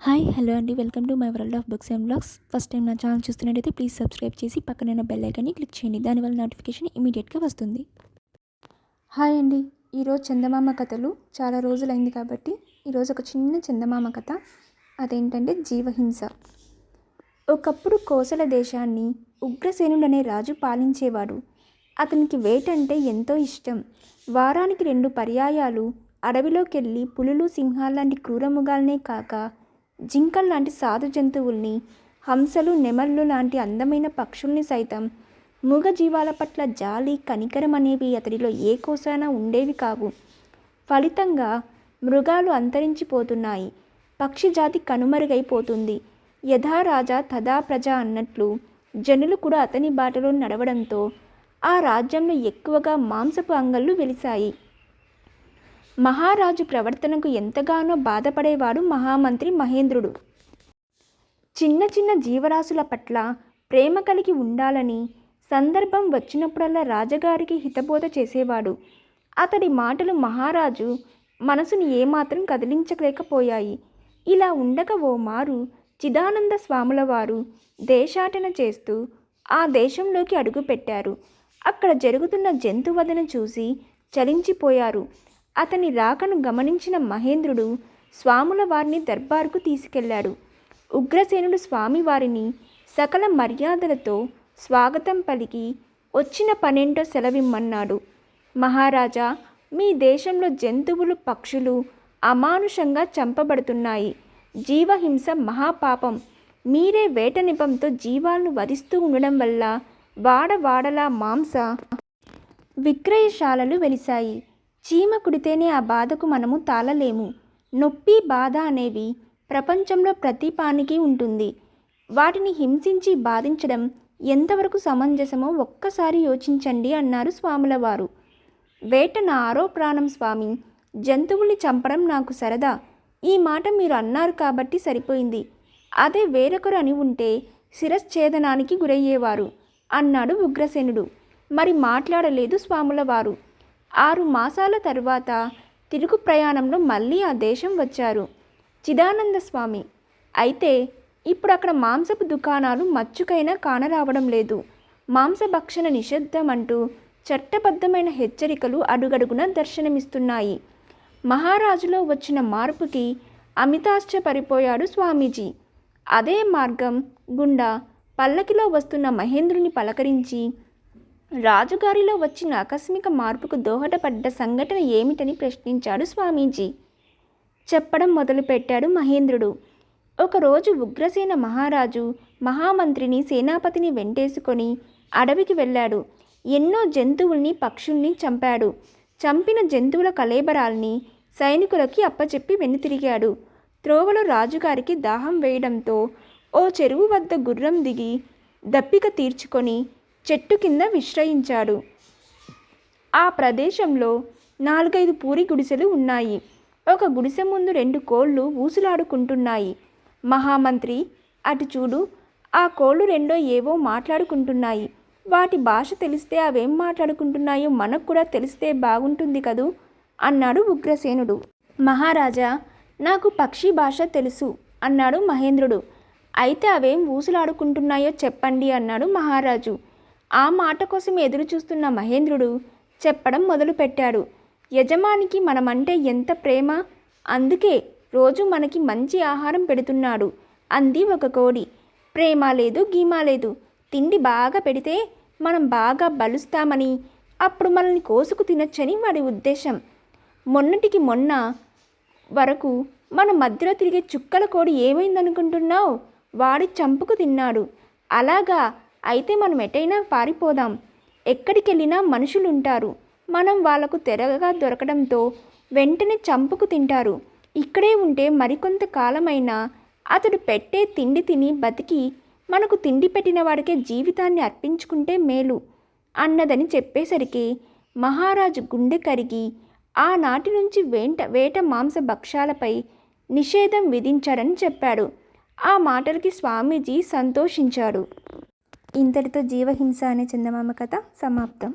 Hi hello అండి, welcome to my world of books and blogs. First time నా channel చూస్తున్నట్టయితే please subscribe చేసి పక్కన బెల్ ఐకాన్ని క్లిక్ చేయండి. దానివల్ల నోటిఫికేషన్ ఇమీడియట్గా వస్తుంది. హాయ్ అండి, ఈరోజు చందమామ కథలు చాలా రోజులైంది కాబట్టి ఈరోజు ఒక చిన్న చందమామ కథ. అదేంటంటే జీవహింస. ఒకప్పుడు కోసల దేశాన్ని ఉగ్రసేనుడు అనే రాజు పాలించేవాడు. అతనికి వేటంటే ఎంతో ఇష్టం. వారానికి 2 పర్యాయాలు అడవిలోకెళ్ళి పులులు, సింహాల్లాంటి క్రూరమృగాలనే కాక జింకల్లాంటి సాధు జంతువుల్ని, హంసలు, నెమళ్ళు లాంటి అందమైన పక్షుల్ని సైతం, మూగజీవాల పట్ల జాలి, కనికరం అనేవి అతడిలో ఏ కోసానా ఉండేవి కావు. ఫలితంగా మృగాలు అంతరించిపోతున్నాయి. పక్షి జాతి కనుమరుగైపోతుంది. యథా రాజా తథా ప్రజ అన్నట్లు జనులు కూడా అతని బాటలో నడవడంతో ఆ రాజ్యంలో ఎక్కువగా మాంసపు అంగళ్ళు వెలిశాయి. మహారాజు ప్రవర్తనకు ఎంతగానో బాధపడేవాడు మహామంత్రి మహేంద్రుడు. చిన్న చిన్న జీవరాశుల పట్ల ప్రేమ కలిగి ఉండాలని సందర్భం వచ్చినప్పుడల్లా రాజగారికి హితబోధ చేసేవాడు. అతడి మాటలు మహారాజు మనసుని ఏమాత్రం కదిలించలేకపోయాయి. ఇలా ఉండగా ఓ మారు చిదానంద స్వాముల వారు దేశాటన చేస్తూ ఆ దేశంలోకి అడుగుపెట్టారు. అక్కడ జరుగుతున్న జంతువధను చూసి చలించిపోయారు. అతని రాకను గమనించిన మహేంద్రుడు స్వాముల వారిని దర్బారుకు తీసుకెళ్లాడు. ఉగ్రసేనుడు స్వామివారిని సకల మర్యాదలతో స్వాగతం పలికి వచ్చిన పనేంటో సెలవిమ్మన్నాడు. మహారాజా, మీ దేశంలో జంతువులు, పక్షులు అమానుషంగా చంపబడుతున్నాయి. జీవహింస మహాపాపం. మీరే వేట నిపంతో జీవాలను వధిస్తూ ఉండడం వల్ల వాడవాడలా మాంస విక్రయశాలలు వెలిశాయి. చీమ కుడితేనే ఆ బాధకు మనము తాళలేము. నొప్పి, బాధ అనేవి ప్రపంచంలో ప్రతి ప్రాణికి ఉంటుంది. వాటిని హింసించి బాధించడం ఎంతవరకు సమంజసమో ఒక్కసారి యోచించండి అన్నారు స్వాముల వారు. వేట నా ఆరో ప్రాణం స్వామి. జంతువుల్ని చంపడం నాకు సరదా. ఈ మాట మీరు అన్నారు కాబట్టి సరిపోయింది. అదే వేరొకరు అని ఉంటే శిరశ్ఛేదనానికి గురయ్యేవారు అన్నాడు ఉగ్రసేనుడు. మరి మాట్లాడలేదు స్వాముల వారు. 6 మాసాల తర్వాత తిరుగు ప్రయాణంలో మళ్ళీ ఆ దేశం వచ్చారు చిదానంద స్వామి. అయితే ఇప్పుడు అక్కడ మాంసపు దుకాణాలు మచ్చుకైనా కానరావడం లేదు. మాంసభక్షణ నిషిద్ధం అంటూ చట్టబద్ధమైన హెచ్చరికలు అడుగడుగున దర్శనమిస్తున్నాయి. మహారాజులో వచ్చిన మార్పుకి అమితాశ్చర్యపడిపోయాడు స్వామీజీ. అదే మార్గం గుండా పల్లకిలో వస్తున్న మహేంద్రుని పలకరించి రాజుగారిలో వచ్చిన ఆకస్మిక మార్పుకు దోహదపడ్డ సంఘటన ఏమిటని ప్రశ్నించాడు స్వామీజీ. చెప్పడం మొదలుపెట్టాడు మహేంద్రుడు. ఒకరోజు ఉగ్రసేన మహారాజు మహామంత్రిని, సేనాపతిని వెంటేసుకొని అడవికి వెళ్ళాడు. ఎన్నో జంతువుల్ని, పక్షుల్ని చంపాడు. చంపిన జంతువుల కళేబరాల్ని సైనికులకి అప్పచెప్పి వెనుతిరిగాడు. త్రోవలో రాజుగారికి దాహం వేయడంతో ఓ చెరువు వద్ద గుర్రం దిగి దప్పిక తీర్చుకొని చెట్టు కింద విశ్రయించాడు. ఆ ప్రదేశంలో 4-5 పూరి గుడిసెలు ఉన్నాయి. ఒక గుడిసె ముందు 2 కోళ్లు ఊసులాడుకుంటున్నాయి. మహామంత్రి, అటు చూడు, ఆ కోళ్లు రెండో ఏవో మాట్లాడుకుంటున్నాయి. వాటి భాష తెలిస్తే అవేం మాట్లాడుకుంటున్నాయో మనకు కూడా తెలిస్తే బాగుంటుంది కదూ అన్నాడు ఉగ్రసేనుడు. మహారాజా, నాకు పక్షి భాష తెలుసు అన్నాడు మహేంద్రుడు. అయితే అవేం ఊసులాడుకుంటున్నాయో చెప్పండి అన్నాడు మహారాజు. ఆ మాట కోసం ఎదురు చూస్తున్న మహేంద్రుడు చెప్పడం మొదలుపెట్టాడు. యజమానికి మనమంటే ఎంత ప్రేమ, అందుకే రోజు మనకి మంచి ఆహారం పెడుతున్నాడు అంది ఒక కోడి. ప్రేమ లేదు, గీమా లేదు. తిండి బాగా పెడితే మనం బాగా బలుస్తామని, అప్పుడు మనల్ని కోసుకు తినొచ్చని వాడి ఉద్దేశం. మొన్నటికి మొన్న వరకు మన మధ్యలో తిరిగే చుక్కల కోడి ఏమైందనుకుంటున్నావు? వాడి చంపుకు తిన్నాడు. అలాగా? అయితే మనం ఎటైనా పారిపోదాం. ఎక్కడికెళ్ళినా మనుషులుంటారు. మనం వాళ్లకు తెరగా దొరకడంతో వెంటనే చంపుకు తింటారు. ఇక్కడే ఉంటే మరికొంత కాలమైనా అతడు పెట్టే తిండి తిని బతికి మనకు తిండి పెట్టిన వాడికే జీవితాన్ని అర్పించుకుంటే మేలు అన్నదని చెప్పేసరికి మహారాజు గుండె కరిగి ఆనాటి నుంచి వేట మాంస భక్షాలపై నిషేధం విధించాడని చెప్పాడు. ఆ మాటలకి స్వామీజీ సంతోషించాడు. ఇంతటితో జీవహింస అనే చందమామ కథ సమాప్తం.